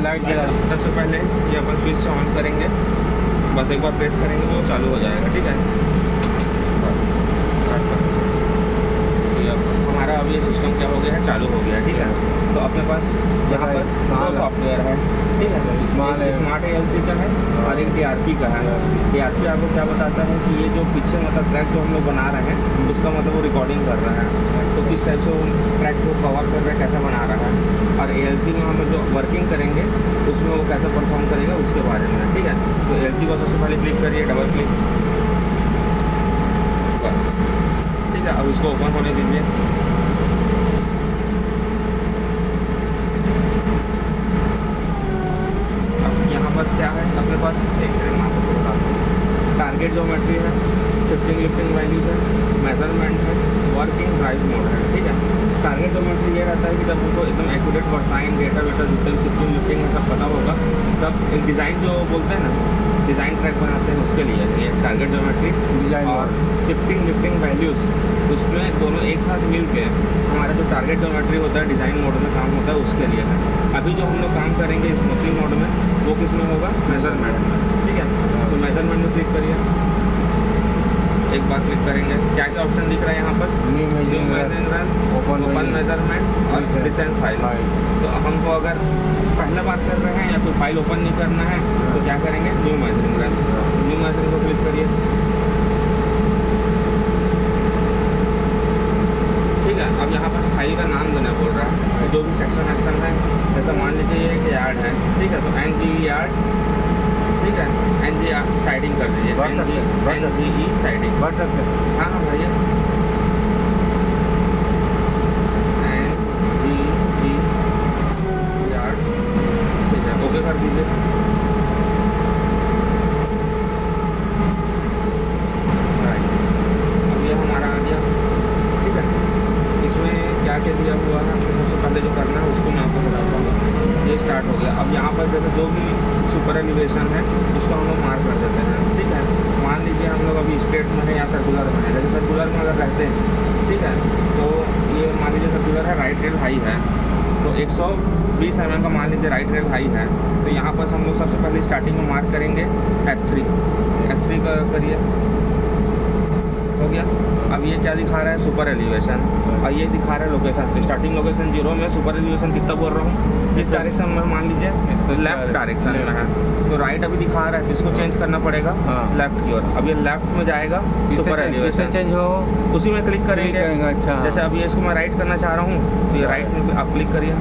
Light जला। सबसे पहले ये अपन स्विच से ऑन करेंगे, बस एक बार प्रेस करेंगे वो चालू हो जाएगा। ठीक है, बस ये अब हमारा अब ये सिस्टम क्या हो गया है, चालू हो गया है। ठीक है, तो अपने पास यहाँ पर दो सॉफ्टवेयर है। ठीक है, स्मार्ट ALC का है और एक DRP का है। DRP आपको क्या बताता है कि ये जो पीछे मतलब ट्रैक जो हम लोग बना रहे हैं उसका मतलब वो रिकॉर्डिंग कर रहा है, तो किस टाइप से वो ट्रैक को कवर कर रहा है, कैसा बना रहा है। और ALC में हम जो वर्किंग करेंगे उसमें वो कैसे परफॉर्म करेगा उसके बारे में। ठीक है, तो ALC को सबसे पहले क्लिक करिए, डबल क्लिक। ठीक है, अब इसको ओपन होने दीजिए। बस क्या है अपने पास, एक सेकंड में आपको बताता हूँ। टारगेट ज्योमेट्री है, शिफ्टिंग लिफ्टिंग वैल्यूज है, मेजरमेंट है, वर्किंग ड्राइव मोड है। ठीक है, टारगेट ज्योमेट्री ये रहता है कि जब उनको एकदम एक्यूरेट वर्साइन डेटा वेटा जितने शिफ्टिंग लिफ्टिंग है सब पता होगा, तब एक डिज़ाइन जो बोलते हैं ना, डिज़ाइन ट्रैक बनाते हैं उसके लिए ये टारगेट ज्योमेट्री डिज़ाइन। और शिफ्टिंग लिफ्टिंग वैल्यूज़ उसमें दोनों एक साथ मिल के हमारा जो टारगेट ज्योमेट्री होता है डिज़ाइन मोड में काम होता है उसके लिए है। अभी जो हम लोग काम करेंगे स्मूथिंग मोड में वो किस में होगा, मेजरमेंट में। ठीक है, तो मेजरमेंट में क्लिक करिए, एक बार क्लिक करेंगे, क्या क्या ऑप्शन दिख रहा है यहाँ पर, न्यू मेजरमेंट, ओपन मेजरमेंट और डिसेंट फाइल। तो हमको अगर पहला बात कर रहे हैं या कोई फाइल ओपन नहीं करना है तो क्या करेंगे, न्यू मेजरमेंट। न्यू मेजरमेंट को क्लिक करिए। ठीक है, अब यहाँ पर फाइल का नाम देना बोल रहा है, तो जो भी सेक्शन एक्शन है, जैसा मान लीजिए ये कि यार्ड है। ठीक है, तो NGE यार्ड। ठीक है, NGE साइडिंग कर दीजिए, NGE साइडिंग बढ़ सकते हैं। हाँ हाँ भैया, NGE यार्ड। ठीक है, ओके कर दीजिए। राइट, अब ये हमारा आ गया। ठीक है, इसमें क्या क्या दिया हुआ है, तो सबसे पहले जो करना है उसको मैं आपको बताता हूँ। ये स्टार्ट हो गया। अब यहाँ पर जैसे जो भी सुपर एलिवेशन है उसको हम लोग मार्क कर देते हैं। ठीक है, मान लीजिए हम लोग अभी स्ट्रेट में है या सर्कुलर में है, जैसे सर्कुलर में अगर रहते हैं, ठीक है, तो ये मान लीजिए सर्कुलर है, राइट रेल हाई है, तो 120 mm का मान लीजिए राइट रेल हाई है, तो यहाँ पर हम लोग सबसे पहले स्टार्टिंग में मार्क करेंगे F3 का करिए, हो गया। अब ये क्या दिखा रहा है, सुपर एलिवेशन, और ये दिखा रहा है लोकेशन। तो स्टार्टिंग लोकेशन 0 में, सुपर एलिवेशन कितना बोल रहा हूँ, किस डायरेक्शन में, मान लीजिए लेफ्ट डायरेक्शन में है, तो राइट अभी दिखा रहा है, तो इसको चेंज करना पड़ेगा लेफ्ट की ओर। अब ये लेफ्ट में जाएगा, सुपर एलिवेशन चेंज हो, उसी में क्लिक करेंगे। अच्छा, जैसे अभी इसको मैं राइट करना चाह रहा हूँ तो ये राइट में आप क्लिक करिए,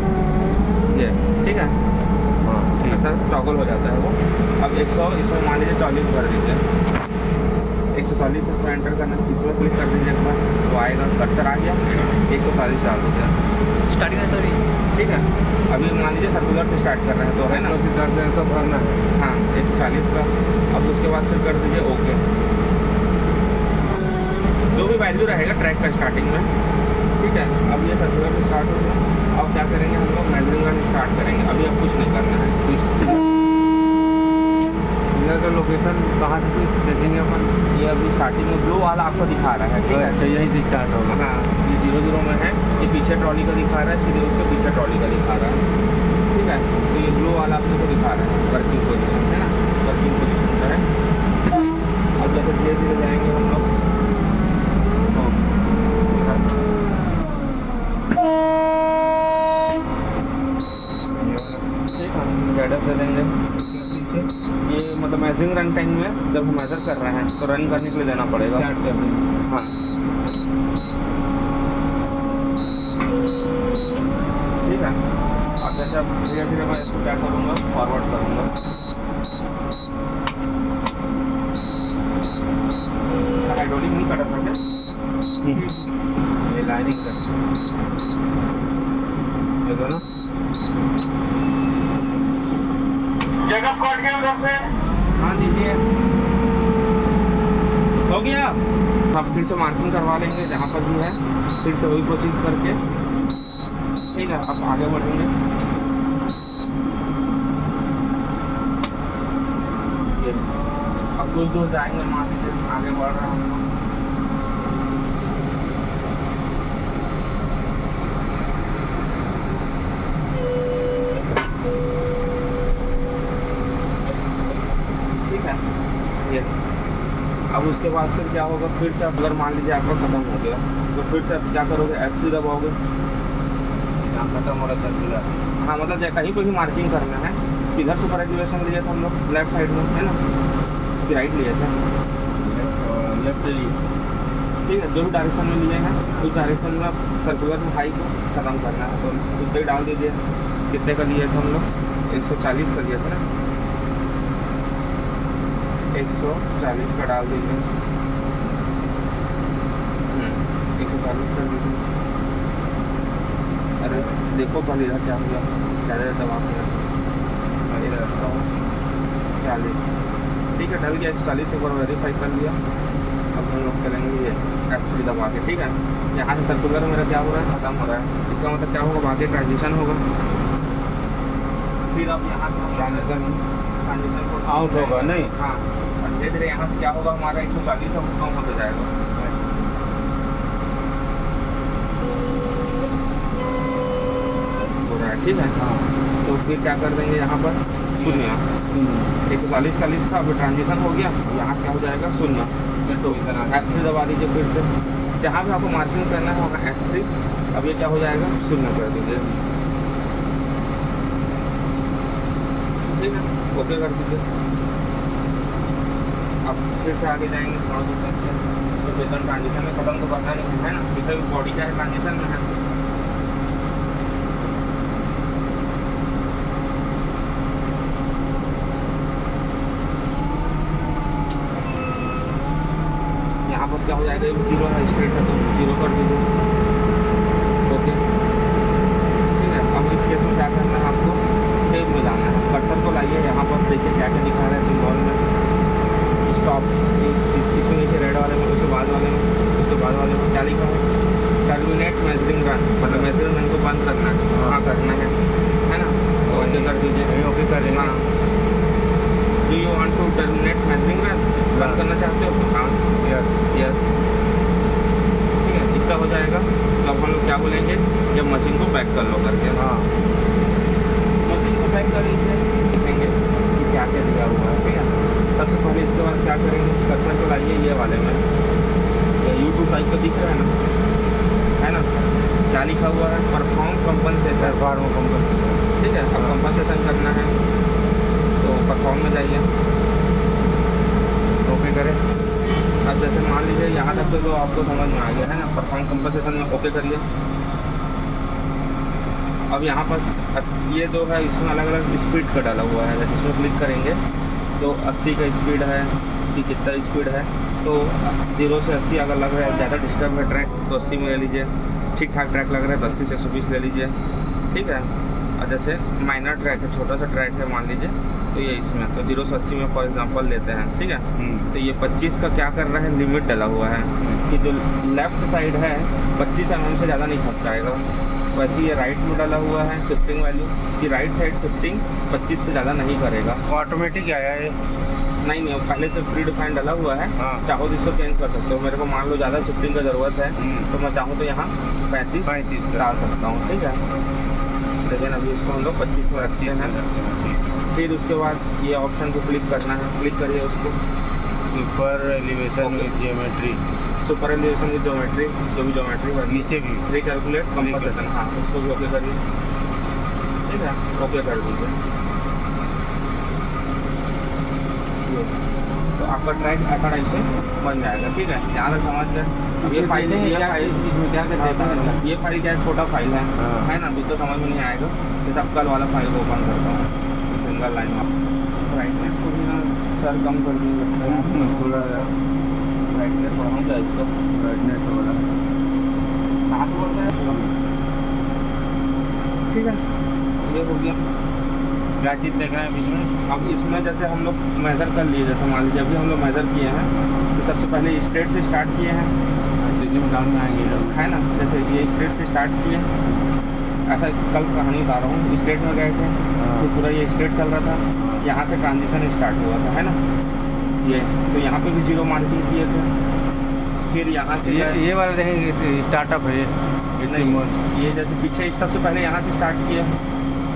ये ठीक है, ऐसा टॉगल हो जाता है वो। अब 100 इसमें मान लीजिए 40 कर दीजिए, 140 इसमें एंटर करना, इसमें क्लिक कर दीजिए एक बार, तो आएगा, कर्सर आ गया, 140 डाल दीजिए, स्टार्टिंग है सर। ठीक है, अभी मान लीजिए सर्कुलर से स्टार्ट कर रहे हैं, तो है ना, से करते हैं तो भरना है। हाँ, 140 का। अब उसके बाद फिर कर दीजिए ओके। जो भी वैल्यू रहेगा ट्रैक का स्टार्टिंग में। ठीक है, अब ये सर्कुलर से स्टार्ट हो गया। अब क्या करेंगे हम लोग, मेजरिंग रन स्टार्ट करेंगे। अभी अब कुछ नहीं करना है, का लोकेशन कहाँ से देखेंगे अपन, ये अभी स्टार्टिंग में ब्लू वाला आपको दिखा रहा है। ठीक है, तो यहीं से स्टार्ट होगा। हाँ, ये 0 में है, ये पीछे ट्रॉली का दिखा रहा है, फिर उसके पीछे ट्रॉली का दिखा रहा है। ठीक है, तो ये ब्लू वाला अपने को दिखा रहा है वर्किंग पोजीशन, है ना, वर्किंग पोजीशन का है। अब जैसे धीरे धीरे जाएंगे हम लोग, ठीक है, गाइडअप दे देंगे। ये मतलब मैजिंग रन टाइम में जब हम मेजर कर रहे हैं तो रन करने के लिए देना पड़ेगा। हाँ, ठीक है। अब जैसे अब धीरे धीरे मैं इसको क्या करूँगा, फॉरवर्ड करूँगा। हाइड्रोलिक नहीं कटा था क्या, ये लाइनिंग कर देखो ना, जगह कट गया उधर से। हाँ दीजिए, हो गया। अब फिर से मार्किंग करवा लेंगे जहाँ पर भी है, फिर से वही प्रोसेस करके। ठीक है, अब आगे बढ़ेंगे। ये अब कुछ दूर जाएंगे, मान लीजिए आगे बढ़ रहा हूँ। ये। अब उसके बाद फिर क्या होगा, फिर से अगर मान लीजिए आपका ख़त्म हो गया तो फिर से आप क्या करोगे, F3 दबाओगे। यहाँ खत्म हो रहा था। हाँ मतलब कहीं पर भी मार्किंग करना है। इधर सुपर एलिवेशन लिए थे हम लोग लेफ्ट साइड में, है ना, कि राइट लिए थे, लेफ्ट लिए, ठीक है। जो भी डायरेक्शन में लिए हैं उस डायरेक्शन में सर्कुलर में हाई को ख़त्म करना है, तो उतना ही डाल दीजिए। कितने का लिए थे हम लोग, 140 का लिए थे ना, 140 का डाल दीजिए। 140 कर दीजिए। अरे देखो पहले इधर क्या हुआ, ज़्यादा दबा के 140, ठीक है, डल गया। 140 एक बार वेरीफाई कर लिया। अब हम लोग चलेंगे ये F3 दबा के, ठीक है। यहाँ से सर्कुलर मेरा क्या हो रहा है, ख़त्म हो रहा है। इसका मतलब क्या होगा, आगे ट्रांजिशन होगा। फिर अब यहाँ से ट्रांजिशन को आउट होगा नहीं। हाँ, और धीरे धीरे यहाँ से क्या होगा, हमारा 140 से कम होता जाएगा। हो रहा है, ठीक है। हाँ, तो फिर क्या कर देंगे, यहाँ पर शून्य, 140 का अभी ट्रांजिशन हो गया। यहाँ से क्या हो जाएगा, शून्य। तो F3 दबा दीजिए फिर से, जहाँ भी आपको मार्किंग करना है वहाँ F3। अब ये क्या हो जाएगा, शून्य कर दीजिए, ठीक है, ओके कर दीजिए। अब फिर से आगे जाएंगे थोड़ा दूर तक, तो वेतन ट्रांजिशन में ख़त्म तो करना नहीं है ना, जैसे बॉडी क्या है ट्रांजिशन में है। यहाँ पर क्या हो जाएगा, 0 है, स्ट्रेट है तो 0 कर दीजिए, ओके, ठीक है। अब इस केस में क्या करना है, आपको सेव में जाना है। कर्सर को लाइए, यहाँ पर देखिए क्या क्या दिखा रहा है सिंबल में, स्टॉप, इसमें देखिए रेड वाले में, उसके बाद वाले में, उसके बाद वाले में क्या लिखा है, टर्मिनेट मेजरिंग रन, मतलब मेजरिंग रन को बंद करना है। हाँ करना है ना, तो ओके कर दीजिए, ओके कर देंगे। हाँ, do you want to terminate measuring run, बंद करना चाहते हो, हाँ यस, यस, ठीक है। इतना हो जाएगा तो अब हम लोग क्या बोलेंगे, जब मशीन को बैक कर लो करके। हाँ, मशीन को बैक कर लीजिए, देखेंगे कि क्या क्या दिया हुआ है, ठीक है। सबसे पहले इसके बाद क्या करेंगे, कर्सर को लाइए ये वाले में, ये YouTube टाइप का दिख रहा है ना, क्या लिखा हुआ है, परफॉर्म कंपनसेशन, ठीक है। अब कंपनसेशन करना है तो परफॉर्म में जाइए, ओके करें। अब जैसे मान लीजिए यहाँ तक तो आपको समझ में आ गया है ना, परफॉर्म कंपनसेशन में ओके करिए। अब यहाँ पर ये जो है इसमें अलग अलग स्पीड का डाला हुआ है, जैसे इसमें क्लिक करेंगे तो 80 का स्पीड है कि कितना स्पीड है, तो 0 से 80 अगर लग रहा है ज़्यादा डिस्टर्ब है ट्रैक तो 80 में ले लीजिए, ठीक ठाक ट्रैक लग रहा है तो 80 से 120 ले लीजिए, ठीक है। और जैसे माइनर ट्रैक है, छोटा सा ट्रैक है मान लीजिए, तो ये इसमें तो 0 से 80 में फॉर एग्जांपल लेते हैं, ठीक है। तो ये 25 का क्या कर रहा है, लिमिट डाला हुआ है कि जो लेफ़्ट साइड है 25 mm से ज़्यादा नहीं खसकाएगा। वैसे ये राइट में डाला हुआ है शिफ्टिंग वैल्यू कि राइट साइड शिफ्टिंग 25 से ज़्यादा नहीं करेगा। ऑटोमेटिक आया है, नहीं पहले से प्री डिफाइंड डाला हुआ है। हाँ। चाहो तो इसको चेंज कर सकते हो, मेरे को मान लो ज़्यादा शिफ्टिंग का ज़रूरत है तो मैं चाहूँ तो यहाँ 35 डाल सकता हूँ, ठीक है। लेकिन अभी इसको हम लोग 25 में रखते हैं। फिर उसके बाद ये ऑप्शन को क्लिक करना है, क्लिक करिए उसको, super elevation with geometry, super elevation with geometry, जो भी ज्योमेट्री है नीचे भी रिकैलकुलेट कंपनसेशन, हाँ उसको भी ओके करिए, ठीक है, ओके कर दीजिए। तो आपका ट्रैक ऐसा टाइप से बन जाएगा, ठीक है। यहाँ तक समझ गए। अब ये फाइल है, ये फाइल इसमें क्या करता है, ये फाइल क्या है, छोटा फाइल है ना, तो समझ में नहीं आएगा। जैसे अब कल वाला फाइल को ओपन करता हूँ, सिंगल लाइन में ब्राइटनेस को भी ना सर कम कर दीजिए, थोड़ा ब्राइटनेस बढ़ाऊँगा इसको, ब्राइटनेस थोड़ा 7 बोलता है, ठीक है। ये हो गया। क्या चीज़ देख रहे हैं बीच में। अब इसमें जैसे हम लोग मेज़र कर लिए, जैसे मान लीजिए अभी हम लोग मेज़र किए हैं तो सबसे पहले स्ट्रेट से स्टार्ट किए हैं, डाउन में आएंगे लोग, है ना। जैसे ये स्ट्रेट से स्टार्ट किए, ऐसा कल कहानी बता रहा हूँ, स्ट्रेट में गए थे तो पूरा ये स्ट्रेट चल रहा था, यहाँ से ट्रांजिशन स्टार्ट हुआ था, है ना। ये तो यहाँ पे भी 0 मार्किंग किए थे। फिर यहाँ से ये वाला देखेंगे स्टार्टअप है नहीं, ये जैसे पीछे सबसे पहले यहाँ से स्टार्ट किया,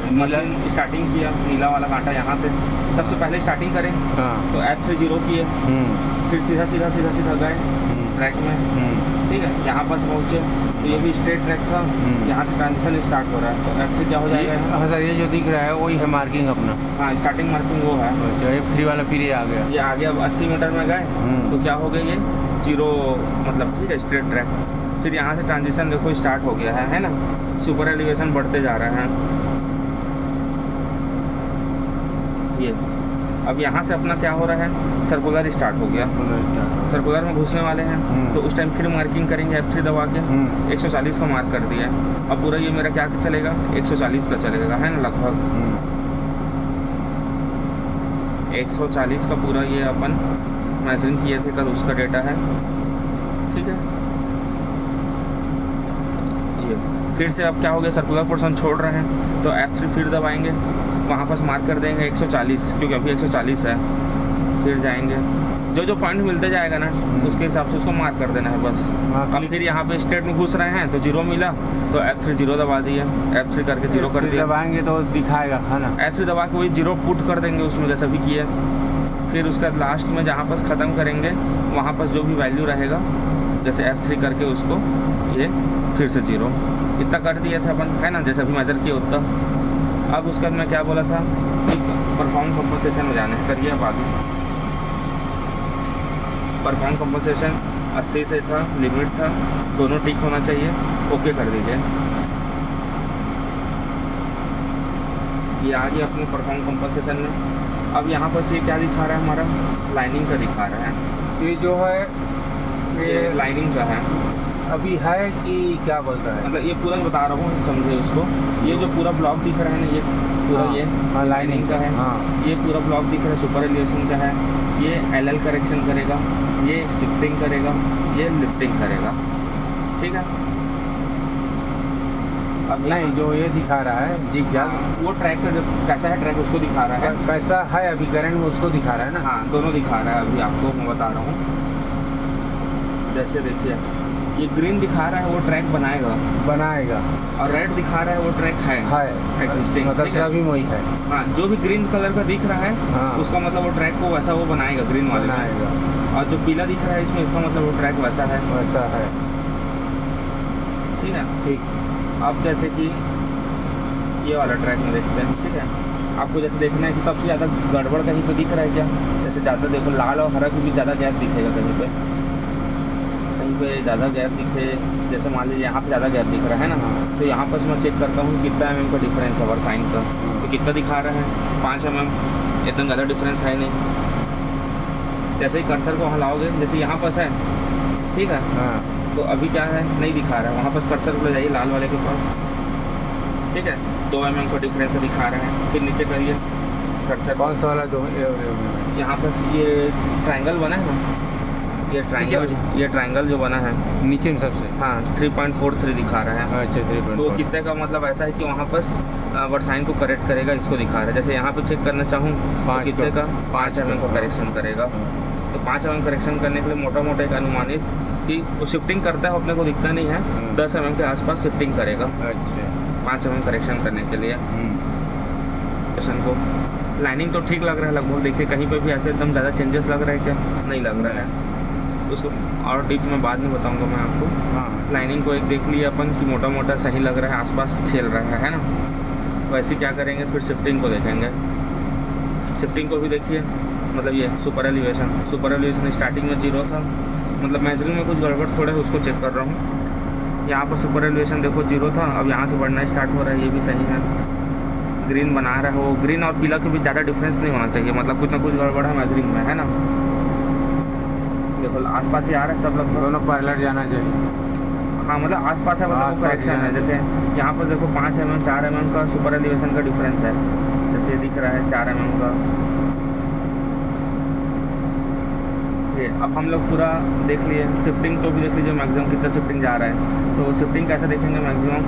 नीला मशीन स्टार्टिंग किया, नीला वाला कांटा यहाँ से सबसे पहले स्टार्टिंग करें हाँ तो F30 किए, फिर सीधा सीधा सीधा सीधा गए ट्रैक में, ठीक है। यहाँ पास पहुँचे तो ये भी स्ट्रेट ट्रैक था, यहाँ से ट्रांजिशन स्टार्ट हो रहा है तो F3 क्या हो जाएगा। हाँ सर, ये जो दिख रहा है वही है मार्किंग अपना। हाँ, स्टार्टिंग मार्किंग वो है। अच्छा, F3 वाला फिर ये आ गया, ये आगे अब 80 मीटर में गए तो क्या हो गया, ये 0 मतलब ठीक है स्ट्रेट ट्रैक। फिर यहाँ से ट्रांजिशन देखो स्टार्ट हो गया है ना, सुपर एलिवेशन बढ़ते जा रहे हैं ये। अब यहाँ से अपना क्या हो रहा है, सर्कुलर स्टार्ट हो गया, सर्कुलर में घुसने वाले हैं तो उस टाइम फिर मार्किंग करेंगे F3 दबा के। 140 का मार्क कर दिया, अब पूरा ये मेरा क्या चलेगा, 140 का चलेगा है ना लगभग। 140 का पूरा ये अपन मेजरिंग किए थे कल, उसका डेटा है, ठीक है। ये फिर से अब क्या हो गया, सर्कुलर पोर्शन छोड़ रहे हैं तो F3 फिर दबाएंगे, वहाँ पर मार्क कर देंगे 140, क्योंकि अभी 140 है। फिर जाएंगे, जो जो पॉइंट मिलते जाएगा ना उसके हिसाब से उसको मार्क कर देना है बस। अब फिर यहाँ पे स्ट्रेट में घुस रहे हैं तो 0 मिला तो F3 0 दबा दिया, F3 करके 0 कर दिया, दबाएंगे तो दिखाएगा है ना। F3 दबा के वही 0 पुट कर देंगे उसमें जैसा भी किया। फिर उसका लास्ट में जहाँ पर ख़त्म करेंगे वहाँ पर जो भी वैल्यू रहेगा, जैसे F3 करके उसको ये फिर से 0 इतना कर दिया था अपन है ना, जैसा भी मेजर किया उतना। अब उसके बाद मैं क्या बोला था, परफॉर्म कंपनसेशन में जाने करिए। अब आगे परफॉर्म कंपनसेशन 80 से था, लिमिट था, दोनों टिक होना चाहिए, ओके कर दीजिए। ये आ गया अपने परफॉर्म कंपनसेशन में। अब यहाँ पर से क्या दिखा रहा है, हमारा लाइनिंग का दिखा रहा है। ये जो है ये लाइनिंग का है अभी है कि क्या बोलता है, मतलब ये पूरा बता रहा हूँ समझे उसको। ये जो पूरा ब्लॉक दिख रहा है ना, ये पूरा हाँ, ये हाँ, लाइनिंग का है। हाँ। ये पूरा ब्लॉक दिख रहा है सुपर एलिवेशन का है। ये LL करेक्शन करेगा, ये शिफ्टिंग करेगा, ये लिफ्टिंग करेगा, ठीक है। अब नहीं, जो ये दिखा रहा है जिग जैग, वो ट्रैक का कैसा है, ट्रैक उसको दिखा रहा है, कैसा है अभी करंट में उसको दिखा रहा है ना। हाँ, दोनों दिखा रहा है। अभी आपको मैं बता रहा हूँ, जैसे देखिए ये ग्रीन दिखा रहा है वो ट्रैक बनाएगा, और रेड दिखा रहा है वो ट्रैक है एग्जिस्टिंग, मतलब सभी वही है। हाँ, जो भी ग्रीन कलर का दिख रहा है हाँ, उसका मतलब वो ट्रैक को वैसा वो बनाएगा ग्रीन वाले बनाएगा, और जो पीला दिख रहा है इसमें इसका मतलब वो ट्रैक वैसा है, ठीक है। ठीक। अब जैसे कि ये वाला ट्रैक में देखते हैं, ठीक है। आपको जैसे देखना है कि सबसे ज़्यादा गड़बड़ कहीं पे दिख रहा है क्या, जैसे ज़्यादा देखो लाल और हरा की भी ज़्यादा गैप दिखेगा, कहीं पे ज़्यादा गैप दिखे, जैसे मान लीजिए यहाँ पे ज़्यादा गैप दिख रहा है ना, तो यहाँ पर मैं चेक करता हूँ कितना mm का डिफरेंस है वर्साइन का, तो कितना दिखा रहा है 5 mm, इतना ज़्यादा डिफरेंस है नहीं। जैसे ही कर्सर को हिलाओगे, जैसे यहाँ पर है, ठीक है, तो अभी क्या है नहीं दिखा रहा है, वहाँ पर कर्सर को ले जाइए लाल वाले के पास, ठीक है, 2 mm का डिफरेंस दिखा रहा है। फिर नीचे करिए कर्सर, कौन सा वाला, दो यहाँ पर ये ट्रायंगल बना है ना, ये ट्रायंगल जो बना है नीचे में सबसे, हाँ 3.43 दिखा रहा है। अच्छा 3.43, तो कितने का मतलब ऐसा है कि वहाँ पर वर्साइन को करेक्ट करेगा, इसको दिखा रहा है। जैसे यहाँ पे चेक करना चाहूँ तो कितने का 5 mm को करेक्शन करेगा। तो 5 mm करेक्शन करने के लिए मोटा मोटा एक अनुमानित कि वो शिफ्टिंग करता है, अपने को दिखता नहीं है, 10 mm के आसपास शिफ्टिंग करेगा। अच्छा 5 mm करेक्शन करने के लिए को लाइनिंग तो ठीक लग रहा है लगभग। देखिए कहीं पे भी ऐसे एकदम ज़्यादा चेंजेस लग रहा है क्या, नहीं लग रहा है। उसको और डीप में बाद में बताऊंगा मैं आपको। हाँ, लाइनिंग को एक देख लिया अपन कि मोटा मोटा सही लग रहा है, आसपास खेल रहा है ना। तो ऐसे क्या करेंगे, फिर शिफ्टिंग को देखेंगे। शिफ्टिंग को भी देखिए, मतलब ये सुपर एलिवेशन स्टार्टिंग में 0 था, मतलब मेजरिंग में कुछ गड़बड़ थोड़े है, उसको चेक कर रहा हूँ। यहाँ पर सुपर एलिवेशन देखो 0 था, अब यहाँ से बढ़ना स्टार्ट हो रहा है, ये भी सही है। ग्रीन बना रहा है वो, ग्रीन और पीला के भी ज़्यादा डिफरेंस नहीं होना चाहिए, मतलब कुछ ना कुछ गड़बड़ है मेजरिंग में, है ना। देखो आसपास ही आ रहा है सब लोग, दोनों पैरेलल जाना चाहिए। हाँ, मतलब आसपास है, मतलब करेक्शन है। जैसे यहाँ पर देखो 5 mm 4 mm का सुपर एलिवेशन का डिफरेंस है, जैसे दिख रहा है 4 mm का। ये अब हम लोग पूरा देख लिए, शिफ्टिंग तो भी देख लीजिए मैक्सिमम कितना शिफ्टिंग जा रहा है। तो शिफ्टिंग कैसे देखेंगे, मैक्सिमम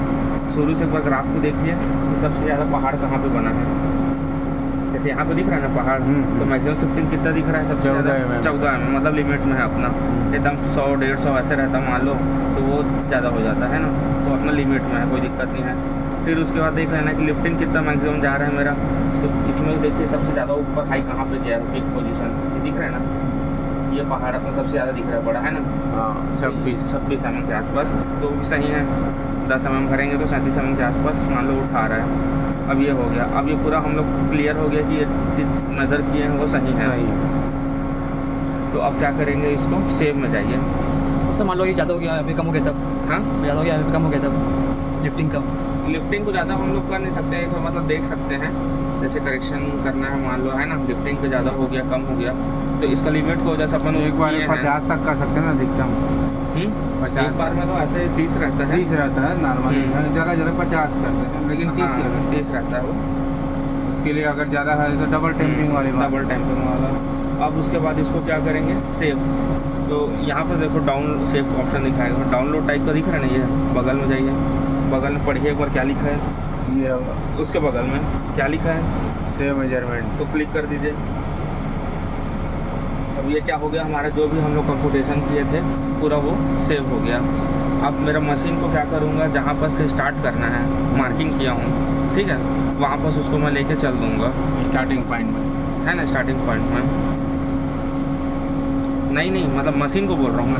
शुरू से एक बार ग्राफ को देखिए कि सबसे ज़्यादा पहाड़ कहाँ पे बना है। जैसे यहाँ पे दिख रहा है ना पहाड़, तो मैक्सिमम शिफ्टिंग कितना दिख रहा है, सबसे ज़्यादा 14 mm, मतलब लिमिट में है अपना। एकदम 100-150 ऐसे रहता मान लो तो वो ज़्यादा हो जाता है ना, तो अपना लिमिट में है, कोई दिक्कत नहीं है। फिर उसके बाद देख लेना कि लिफ्टिंग कितना मैक्सिमम जा रहा है मेरा। तो इसमें देखिए सबसे ज़्यादा ऊपर हाई कहाँ पे गया है, पिक पोजीशन ये दिख रहा है ना, ये पहाड़ अपना सबसे ज़्यादा दिख रहा है, बड़ा है ना। हाँ 26 mm के आसपास, तो भी सही है। 10 mm भरेंगे तो 37 mm के आसपास मान लो उठा रहा है। अब ये हो गया, अब ये पूरा हम लोग क्लियर हो गया कि ये जिस मेज़र किए हैं वो सही है। सही है। तो अब क्या करेंगे, इसको सेव में जाइए। सर मान लो ये ज़्यादा हो गया, अभी कम हो गया तब, हाँ ज़्यादा हो गया अभी कम हो गया तब लिफ्टिंग का। लिफ्टिंग को ज़्यादा हम लोग कर नहीं सकते, एक मतलब देख सकते हैं, जैसे करेक्शन करना है मान लो, है ना, लिफ्टिंग को ज़्यादा हो गया कम हो गया, तो इसका लिमिट को जैसे अपन एक बार किए हैं। 50 तक कर सकते हैं ना अधिकतम। 50 एक बार में तो ऐसे 30 रहता है। 30 रहता है नॉर्मली, ज़्यादा 50 करते हैं, लेकिन 30 हाँ, करते हैं। 30 रहता है वो। उसके लिए अगर ज़्यादा है तो डबल टेम्पिंग वाली बात। डबल टैंपिंग वाला। अब उसके बाद इसको क्या करेंगे, सेव। तो यहाँ पर देखो डाउन सेव का ऑप्शन दिखाएगा, डाउनलोड टाइप का दिख रहा है ना, ये बगल में जाइए, बगल में पढ़िए एक बार क्या लिखा है, ये उसके बगल में क्या लिखा है, सेव मेजरमेंट। तो क्लिक कर दीजिए। अब ये क्या हो गया, हमारा जो भी हम लोग कंप्यूटेशन किए थे पूरा वो सेव हो गया। अब मेरा मशीन को क्या करूँगा, जहाँ पर से स्टार्ट करना है, मार्किंग किया हूँ, ठीक है, वहाँ पर उसको मैं लेके चल दूँगा स्टार्टिंग पॉइंट में, है ना, स्टार्टिंग पॉइंट में। नहीं मतलब मशीन को बोल रहा हूँ,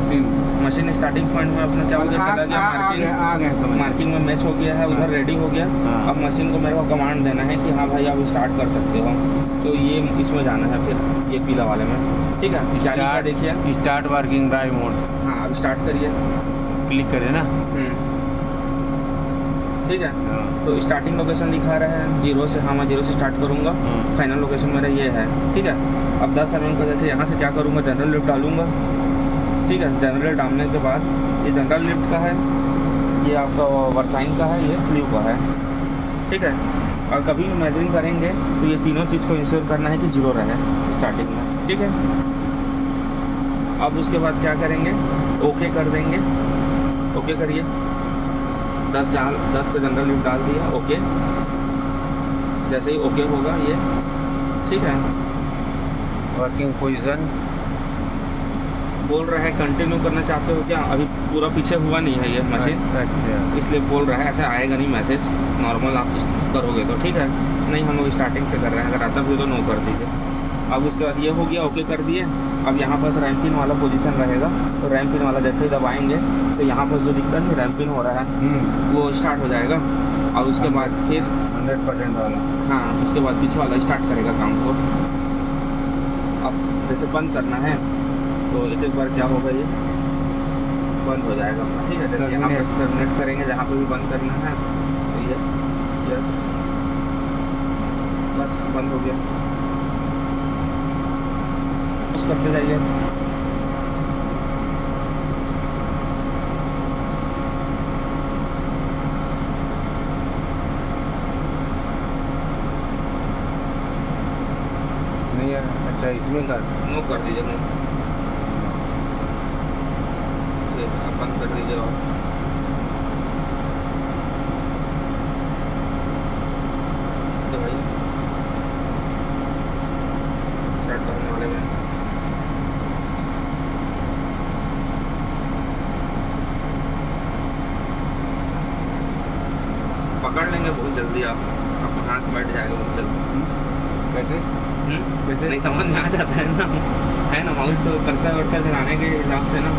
मशीन स्टार्टिंग पॉइंट में अपना क्या हो गया, चला गया मार्किंग, मार्किंग में मैच हो गया है, उधर रेडी हो गया। हाँ। अब मशीन को मेरे को कमांड देना है कि हाँ भाई आप स्टार्ट कर सकते हो, तो ये इसमें जाना है, फिर ये पीला वाले में, ठीक है, क्या लिखा है देखिए, स्टार्ट वर्किंग ड्राइव मोड। हाँ अब स्टार्ट करिए, क्लिक करें ना। ठीक है। हाँ। तो स्टार्टिंग लोकेशन दिखा रहा है 0 से, हाँ मैं 0 से स्टार्ट करूँगा, फाइनल लोकेशन मेरा ये है, ठीक है। अब 10 mm का जैसे यहाँ से क्या करूँगा, जनरल लिफ्ट डालूँगा, ठीक है। जनरल डालने के बाद ये जनरल लिफ्ट का है, ये आपका वर्साइन का है, ये स्लीव का है, ठीक है। और कभी भी मेजरिंग करेंगे तो ये तीनों चीज़ को इंश्योर करना है कि 0 रहे स्टार्टिंग में, ठीक है। अब उसके बाद क्या करेंगे, ओके कर देंगे, ओके करिए। 10 का जनरल लिफ्ट डाल दिया, ओके। जैसे ही ओके होगा ये, ठीक है। वर्किंग पोजीशन बोल रहा है कंटिन्यू करना चाहते हो क्या, अभी पूरा पीछे हुआ नहीं है ये मशीन, इसलिए बोल रहा है, ऐसे आएगा नहीं मैसेज, नॉर्मल आप करोगे तो ठीक है। नहीं हम लोग स्टार्टिंग से कर रहे हैं, अगर आता भी तो नो कर दीजिए। अब उसके बाद ये हो गया, ओके कर दिए। अब यहाँ पर रैंपिन वाला पोजीशन रहेगा, तो रैंपिन वाला जैसे ही दबाएंगे तो यहाँ पर जो दिखता है रैंपिन हो रहा है वो स्टार्ट हो जाएगा। और उसके बाद फिर 100% वाला, हाँ उसके बाद पीछे वाला स्टार्ट करेगा काम को। अब जैसे बंद करना है तो एक बार क्या होगा, ये बंद हो जाएगा, ठीक है। जैसे यहाँ पर टर्मिनेट करेंगे, जहाँ पे भी बंद करना है तो ये यस, बस बंद हो गया। पुश करते जाइए। नहीं है, अच्छा इसमें कर, नो कर दीजिए, नो, आप बंद कर दीजिए। और तो भाई स्टार्ट करने वाले में पकड़ लेंगे बहुत जल्दी, आपका हाथ बैठ जाएगा बहुत जल्दी। कैसे कैसे नहीं समझ में आ जाता है ना, माउस कर्सर वर्सर चलाने के हिसाब से ना।